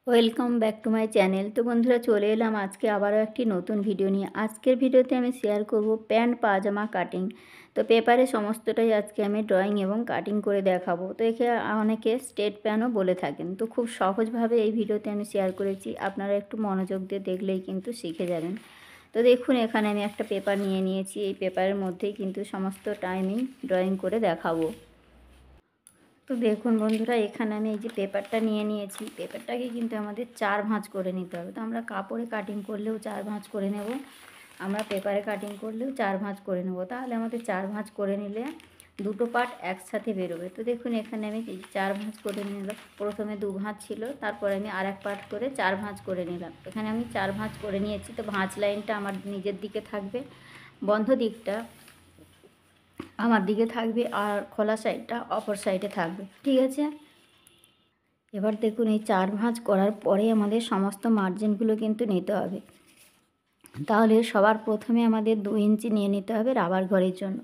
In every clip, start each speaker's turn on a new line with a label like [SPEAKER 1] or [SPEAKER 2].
[SPEAKER 1] Welcome back to my channel. তো বন্ধুরা, চলে এলাম আজকে আবারও একটি নতুন ভিডিও নিয়ে। আজকের ভিডিওতে আমি শেয়ার করব প্যান্ট পাজামা কাটিং। তো পেপারে সমস্তটাই আজকে আমি ড্রয়িং এবং কাটিং করে দেখাবো। তো একে অনেকে স্টেট প্যানও বলে থাকেন। তো খুব সহজভাবে এই ভিডিওতে আমি শেয়ার করেছি, আপনারা একটু মনোযোগ দিয়ে দেখলেই কিন্তু শিখে যাবেন। তো দেখুন, এখানে আমি একটা পেপার নিয়ে নিয়েছি। এই পেপারের মধ্যেই কিন্তু সমস্ত টাইমিং ড্রয়িং করে দেখাবো। তো দেখুন বন্ধুরা, এখানে আমি এই যে পেপারটা নিয়ে নিয়েছি। পেপারটাকে কিন্তু আমাদের 4 ভাঁজ করে নিতে হবে। তো আমরা কাপড়ে কাটিং করলেও 4 ভাঁজ করে নেব, আমরা পেপারে কাটিং করলেও 4 ভাঁজ করে নেব। তাহলে আমাদের 4 ভাঁজ করে নিলে দুটো পার্ট একসাথে বেরোবে। তো দেখুন, এখানে আমি 4 ভাঁজ করে নিলাম। প্রথমে 2 ভাঁজ ছিল, তারপরে আমি আর এক পার্ট করে 4 ভাঁজ করে নিলাম। এখানে আমি 4 ভাঁজ করে নিয়েছি। তো ভাঁজ লাইনটা আমার নিজের দিকে থাকবে, বন্ধ দিকটা আমার দিকে থাকবে, আর খোলা সাইডটা অপর সাইডে থাকবে। ঠিক আছে। এবার দেখুন, এই 4 ভাঁজ করার পরে আমাদের সমস্ত মার্জিনগুলো কিন্তু নিতে হবে। তাহলে সবার প্রথমে আমাদের 2 ইঞ্চি নিয়ে নিতে হবে রাবার ঘরের জন্য।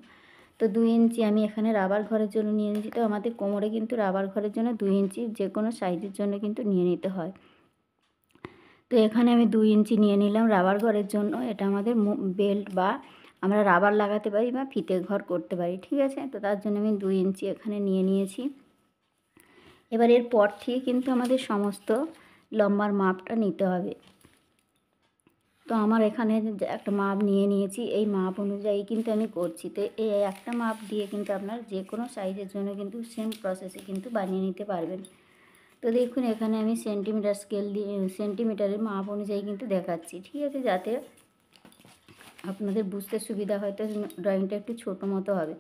[SPEAKER 1] তো 2 ইঞ্চি আমি এখানে রাবার ঘরের জন্য নিয়ে নিয়েছি। তো আমাদের কোমরে কিন্তু রাবার ঘরের জন্য 2 ইঞ্চি যে কোনো সাইজের জন্য কিন্তু নিয়ে নিতে হয়। তো এখানে আমি 2 ইঞ্চি নিয়ে নিলাম রাবার ঘরের জন্য। এটা আমাদের বেল্ট বা আমরা রাবার লাগাতে পারি বা ফিতে ঘর করতে পারি। ঠিক আছে। তো তার জন্য আমি 2 ইঞ্চি এখানে নিয়ে নিয়েছি। এবার এর পর থেকে কিন্তু আমাদের সমস্ত লম্বার মাপটা নিতে হবে। তো আমার এখানে একটা মাপ নিয়ে নিয়েছি, এই মাপ অনুযায়ী কিন্তু আমি করছি। তো এই একটা মাপ দিয়ে কিন্তু আপনার যে কোনো সাইজের জন্য কিন্তু সেম প্রসেসে কিন্তু বানিয়ে নিতে পারবেন। তো দেখুন, এখানে আমি সেন্টিমিটার স্কেল দিয়ে সেন্টিমিটারের মাপ অনুযায়ী কিন্তু দেখাচ্ছি। ঠিক আছে, যাতে আপনাদের বুঝতে সুবিধা হয়। তো ড্রয়িংটা একটু ছোটো মতো হবে।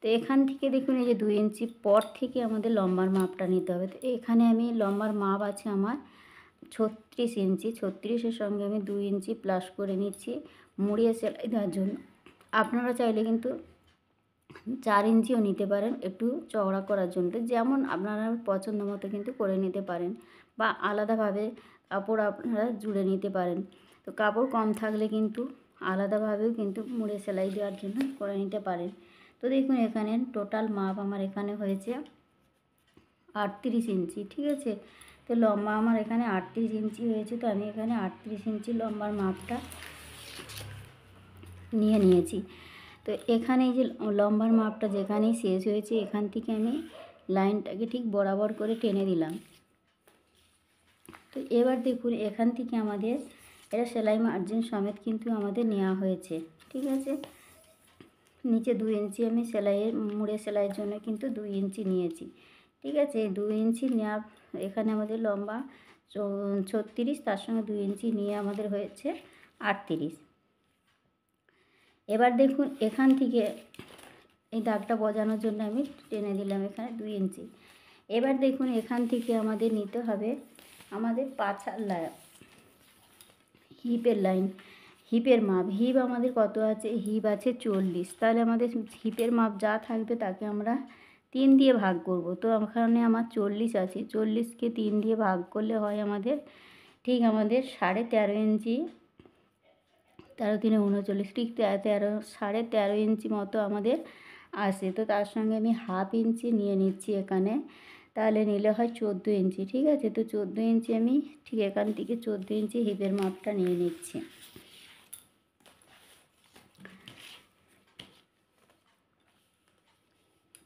[SPEAKER 1] তো এখান থেকে দেখুন, এই যে 2 ইঞ্চি পর থেকে আমাদের লম্বার মাপটা নিতে হবে। তো এখানে আমি লম্বার মাপ আছে আমার 36 ইঞ্চি। 36-এর সঙ্গে আমি 2 ইঞ্চি প্লাস করে নিচ্ছি মুড়িয়ে সেলাই দেওয়ার জন্য। আপনারা চাইলে কিন্তু 4 ইঞ্চিও নিতে পারেন একটু চওড়া করার জন্য। যেমন আপনারা পছন্দ মতো কিন্তু করে নিতে পারেন, বা আলাদাভাবে কাপড় আপনারা জুড়ে নিতে পারেন। তো কাপড় কম থাকলে কিন্তু আলাদাভাবেও কিন্তু মুড়ে সেলাই দেওয়ার জন্য করে নিতে পারেন। তো দেখুন, এখানে টোটাল মাপ আমার এখানে হয়েছে 38 ইঞ্চি। ঠিক আছে। তো লম্বা আমার এখানে 38 ইঞ্চি হয়েছে। তো আমি এখানে 38 ইঞ্চি লম্বার মাপটা নিয়ে নিয়েছি। তো এখানে এই যে লম্বার মাপটা যেখানেই শেষ হয়েছে, এখান থেকে আমি লাইনটাকে ঠিক বরাবর করে টেনে দিলাম। তো এবার দেখুন, এখান থেকে আমাদের এটা সেলাই মার্জিন সমেত কিন্তু আমাদের নেওয়া হয়েছে। ঠিক আছে। নিচে 2 ইঞ্চি আমি সেলাইয়ের মুড়ে সেলাইয়ের জন্য কিন্তু 2 ইঞ্চি নিয়েছি। ঠিক আছে। 2 ইঞ্চি নেওয়া, এখানে আমাদের লম্বা 36, তার সঙ্গে 2 ইঞ্চি নিয়ে আমাদের হয়েছে 38। এবার দেখুন, এখান থেকে এই দাগটা বজানোর জন্য আমি টেনে দিলাম এখানে 2 ইঞ্চি। এবার দেখুন, এখান থেকে আমাদের নিতে হবে আমাদের পাছার লাইন, হিপের লাইন, হিপের মাপ। হিপ আমাদের কত আছে? হিপ আছে 40। তাহলে আমাদের হিপের মাপ যা থাকবে তাকে আমরা 3 দিয়ে ভাগ করব। তো এখানে আমার 40 আছে, 40কে 3 দিয়ে ভাগ করলে হয় আমাদের ঠিক আমাদের 13.5 ইঞ্চি। 13 × 3 = 39, ঠিক 13.5 ইঞ্চি মতো আমাদের আসে। তো তার সঙ্গে আমি হাফ ইঞ্চি নিয়ে নিচ্ছি এখানে, তাহলে নিলে হয় 14 ইঞ্চি। ঠিক আছে। তো 14 ইঞ্চি আমি ঠিক এখান থেকে 14 ইঞ্চি হিপের মাপটা নিয়ে নিচ্ছি।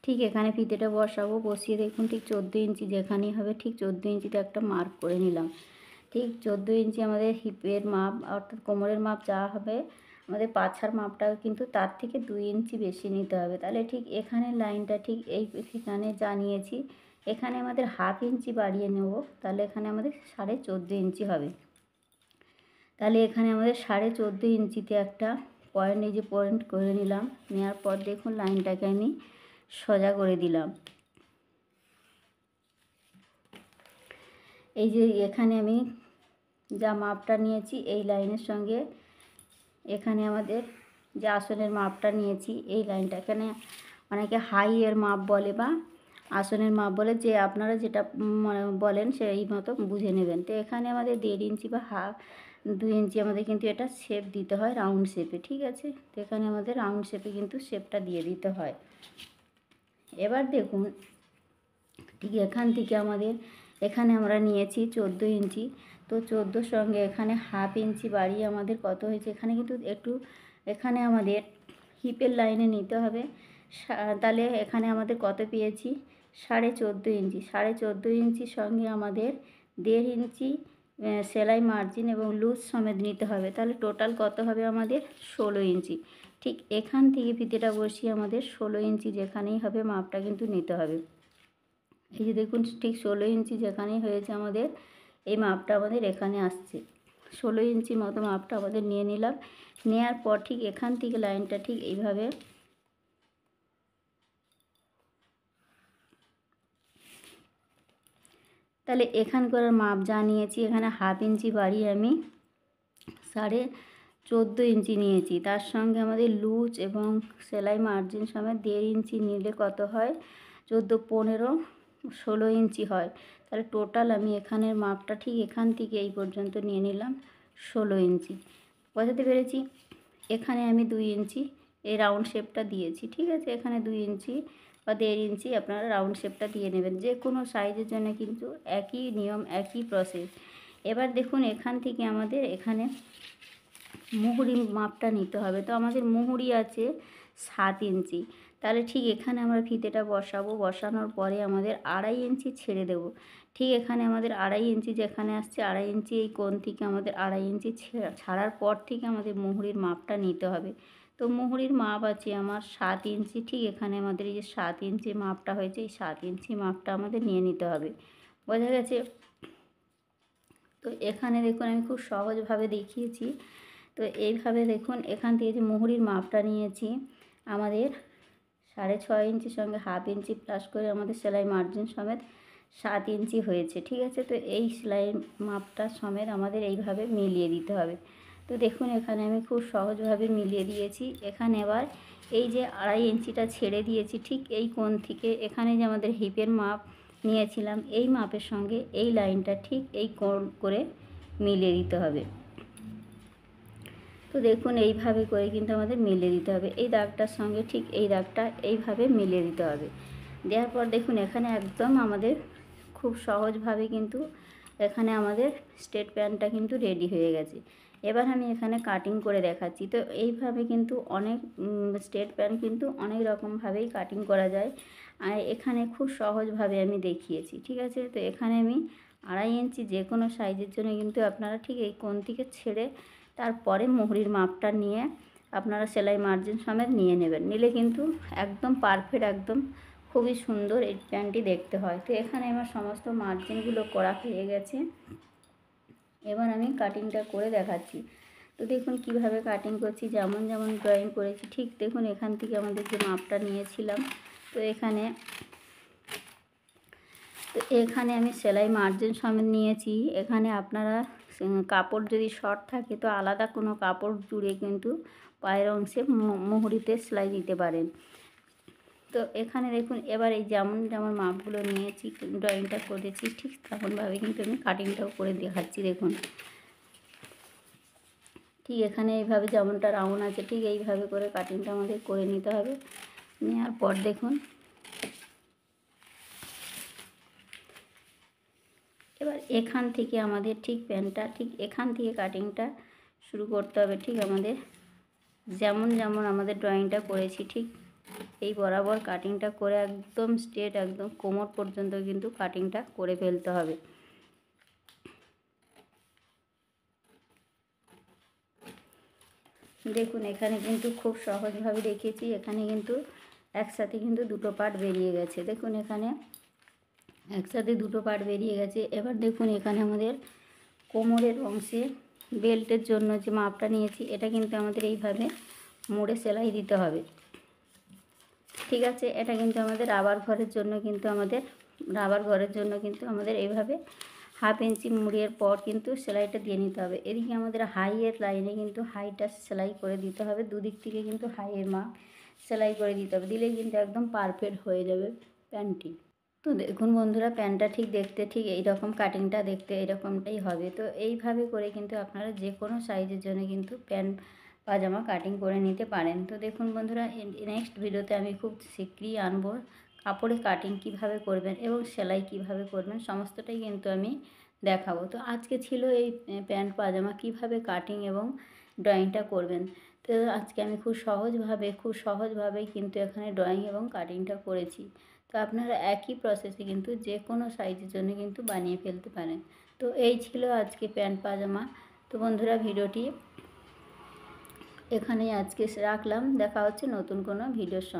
[SPEAKER 1] ঠিক এখানে ফিতেটা বসাবো, বসিয়ে দেখুন ঠিক 14 ইঞ্চি যেখানেই হবে ঠিক 14 ইঞ্চিতে একটা মার্ক করে নিলাম। ঠিক 14 ইঞ্চি আমাদের হিপের মাপ, অর্থাৎ কোমরের মাপ যা হবে, আমাদের পাছার মাপটাও কিন্তু তার থেকে 2 ইঞ্চি বেশি নিতে হবে। তাহলে ঠিক এখানে লাইনটা ঠিক এখানে যা নিয়েছি, এখানে আমাদের হাফ ইঞ্চি বাড়িয়ে নেব। তাহলে এখানে আমাদের 14.5 ইঞ্চি হবে। তাহলে এখানে আমাদের 14.5 ইঞ্চিতে একটা পয়েন্ট, এই যে পয়েন্ট করে নিলাম। নেওয়ার পর দেখুন, লাইনটাকে আমি সোজা করে দিলাম। এই যে এখানে আমি যা মাপটা নিয়েছি এই লাইনের সঙ্গে এখানে আমাদের যে আসনের মাপটা নিয়েছি এই লাইনটা, এখানে অনেকে হাইয়ের মাপ বলে বা আসনের মাপ বলে, যে আপনারা যেটা বলেন সেই মতো বুঝে নেবেন। তো এখানে আমাদের 1.5 ইঞ্চি বা 2 ইঞ্চি আমাদের কিন্তু এটা শেপ দিতে হয় রাউন্ড শেপে। ঠিক আছে। তো এখানে আমাদের রাউন্ড শেপে কিন্তু শেপটা দিয়ে দিতে হয়। এবার দেখুন, ঠিক এখান থেকে আমাদের এখানে আমরা নিয়েছি 14 ইঞ্চি। তো 14 সঙ্গে এখানে হাফ ইঞ্চি বাড়িয়ে আমাদের কত হয়েছে, এখানে কিন্তু একটু এখানে আমাদের হিপের লাইনে নিতে হবে। তাহলে এখানে আমাদের কত পেয়েছি, 14.5 ইঞ্চি। 14.5 ইঞ্চির সঙ্গে আমাদের 1.5 ইঞ্চি সেলাই মার্জিন এবং লুজ সমেত নিতে হবে। তাহলে টোটাল কত হবে আমাদের 16 ইঞ্চি। ঠিক এখান থেকে ফিতেটা বসিয়ে আমাদের 16 ইঞ্চি যেখানেই হবে মাপটা কিন্তু নিতে হবে। এই যে দেখুন, ঠিক 16 ইঞ্চি যেখানেই হয়েছে আমাদের এই মাপটা আমাদের এখানে আসছে। 16 ইঞ্চি মতো মাপটা আমাদের নিয়ে নিলাম। নেওয়ার পর ঠিক এখান থেকে লাইনটা ঠিক এইভাবে তাহলে এখানকার মাপ যা নিয়েছি, এখানে হাফ ইঞ্চি বাড়িয়ে আমি 14.5 ইঞ্চি নিয়েছি। তার সঙ্গে আমাদের লুজ এবং সেলাই মার্জিন সমেত 1.5 ইঞ্চি নিলে কত হয়, 14, 15, 16 ইঞ্চি হয়। তাহলে টোটাল আমি এখানের মাপটা ঠিক এখান থেকে এই পর্যন্ত নিয়ে নিলাম 16 ইঞ্চি। বোঝাতে পেরেছি? এখানে আমি 2 ইঞ্চি এই রাউন্ড শেপটা দিয়েছি, ঠিক আছে। এখানে 2 ইঞ্চি বা 1.5 ইঞ্চি আপনারা রাউন্ড শেপটা দিয়ে নেবেন। যে কোনো সাইজের জন্য কিন্তু একই নিয়ম, একই প্রসেস। এবার দেখুন, এখান থেকে আমাদের এখানে মুহুরি মাপটা নিতে হবে। তো আমাদের মুহুরি আছে 7 ইঞ্চি। তাহলে ঠিক এখানে আমরা ফিতেটা বসাবো। বসানোর পরে আমাদের 2.5 ইঞ্চি ছেড়ে দেব। ঠিক এখানে আমাদের 2.5 ইঞ্চি যেখানে আসছে, 2.5 ইঞ্চি এই কোণ থেকে আমাদের 2.5 ইঞ্চি ছাড়ার পর থেকে আমাদের মুহুরির মাপটা নিতে হবে। তো মুহুরির মাপ আছে আমার 7 ইঞ্চি। ঠিক এখানে আমাদের এই যে 7 ইঞ্চি মাপটা হয়েছে, এই 7 ইঞ্চি মাপটা আমাদের নিয়ে নিতে হবে। বোঝা গেছে? তো এখানে দেখুন, আমি খুব সহজভাবে দেখিয়েছি। তো এইভাবে দেখুন, এখান থেকে যে মুহুরির মাপটা নিয়েছি আমাদের 6.5 ইঞ্চির সঙ্গে হাফ ইঞ্চি প্লাস করে আমাদের সেলাই মার্জিন সমেত 7 ইঞ্চি হয়েছে, ঠিক আছে। তো এই সেলাই মাপটা সমেত আমাদের এইভাবে মিলিয়ে দিতে হবে। তো দেখুন, এখানে আমি খুব সহজভাবে মিলিয়ে দিয়েছি। এখানে এবার এই যে 2.5 ইঞ্চিটা ছেড়ে দিয়েছি, ঠিক এই কোণ থেকে এখানে যে আমাদের হিপের মাপ নিয়েছিলাম, এই মাপের সঙ্গে এই লাইনটা ঠিক এই কোণ করে মিলিয়ে দিতে হবে। তো দেখুন, এইভাবে করে কিন্তু আমাদের মিলিয়ে দিতে হবে। এই দাগটার সঙ্গে ঠিক এই দাগটা এইভাবে মিলিয়ে দিতে হবে। দেওয়ার পর দেখুন, এখানে একদম আমাদের খুব সহজভাবে কিন্তু এখানে আমাদের স্ট্রেট প্যান্টটা কিন্তু রেডি হয়ে গেছে। এবার আমি এখানে কাটিং করে দেখাচ্ছি। তো এইভাবে কিন্তু অনেক স্ট্রেট প্যান্ট কিন্তু অনেক রকমভাবেই কাটিং করা যায়, আর এখানে খুব সহজভাবে আমি দেখিয়েছি, ঠিক আছে। তো এখানে আমি 2.5 ইঞ্চি যে কোনো সাইজের জন্য কিন্তু আপনারা ঠিক এই কোণ থেকে ছেড়ে তারপরে মুহুরির মাপটা নিয়ে আপনারা সেলাই মার্জিন সমেত নিয়ে নেবেন। নিলে কিন্তু একদম পারফেক্ট, একদম খুবই সুন্দর এই প্যান্টটি দেখতে হয়। তো এখানে আমার সমস্ত মার্জিনগুলো করা হয়ে গেছে। এবার আমি কাটিংটা করে দেখাচ্ছি। তো দেখুন কিভাবে কাটিং করছি, যেমন যেমন ড্রয়িং করেছি ঠিক দেখুন এখান থেকে আমাদের যে মাপটা নিয়েছিলাম, তো এখানে আমি সেলাই মার্জিন সমেত নিয়েছি। এখানে আপনারা কাপড় যদি শর্ট থাকে তো আলাদা কোনো কাপড় জুড়ে কিন্তু পায়ের অংশে মুহুরিতে সেলাই দিতে পারেন। তো এখানে দেখুন, এবার এই যেমন যেমন মাপগুলো নিয়েছি, ড্রয়িংটা করেছি ঠিক তেমনভাবে কিন্তু আমি কাটিংটাও করে দেখাচ্ছি। দেখুন, ঠিক এখানে এইভাবে যেমনটা রাউন্ড আছে ঠিক এইভাবে করে কাটিংটা আমাদের করে নিতে হবে। নেওয়ার পর দেখুন, এবার এখান থেকে আমাদের ঠিক প্যান্টটা ঠিক এখান থেকে কাটিংটা শুরু করতে হবে। ঠিক আমাদের যেমন যেমন আমাদের ড্রয়িংটা করেছি ঠিক এই বরাবর কাটিংটা করে একদম স্ট্রেট একদম কোমর পর্যন্ত কিন্তু কাটিংটা করে ফেলতে হবে। দেখুন, এখানে কিন্তু খুব সহজভাবে দেখিয়েছি। এখানে কিন্তু একসাথে কিন্তু দুটো পার্ট বেরিয়ে গেছে। দেখুন, এখানে একসাথে দুটো পার্ট বেরিয়ে গেছে। এবার দেখুন, এখানে আমাদের কোমরের অংশে বেল্টের জন্য যে মাপটা নিয়েছি এটা কিন্তু আমাদের এইভাবে মুড়ে সেলাই দিতে হবে, ঠিক আছে। এটা কিন্তু আমাদের রাবার ঘরের জন্য কিন্তু আমাদের এইভাবে হাফ ইঞ্চি মুড়িয়ে পর কিন্তু সেলাইটা দিয়ে নিতে হবে। এদিকে আমাদের হাইয়ের লাইনে কিন্তু হাইটা সেলাই করে দিতে হবে। দুদিক থেকে কিন্তু হাইয়ের মাপ সেলাই করে দিতে হবে, দিলেই কিন্তু একদম পারফেক্ট হয়ে যাবে প্যান্টটি। তো দেখুন বন্ধুরা, প্যান্টটা ঠিক দেখতে ঠিক এইরকম, কাটিংটা দেখতে এইরকমটাই হবে। তো এইভাবে করে কিন্তু আপনারা যে কোনো সাইজের জন্য কিন্তু প্যান্ট পাজামা কাটিং করে নিতে পারেন। তো দেখুন বন্ধুরা, নেক্সট ভিডিওতে আমি খুব শীঘ্রই আনবো কাপড়ে কাটিং কিভাবে করবেন এবং সেলাই কিভাবে করবেন সমস্তটাই কিন্তু আমি দেখাবো। তো আজকে ছিল এই প্যান্ট পাজামা কিভাবে কাটিং এবং ড্রয়িংটা করবেন। তো আজকে আমি খুব সহজভাবেই কিন্তু এখানে ড্রয়িং এবং কাটিংটা করেছি। তো আপনারা একই প্রসেসে কিন্তু যে কোনো সাইজের জন্য কিন্তু বানিয়ে ফেলতে পারেন। তো এই ছিল আজকে প্যান্ট পাজামা। তো বন্ধুরা ভিডিওটি এখানেই আজকে রাখলাম। দেখা হচ্ছে নতুন কোনো ভিডিওর সঙ্গে।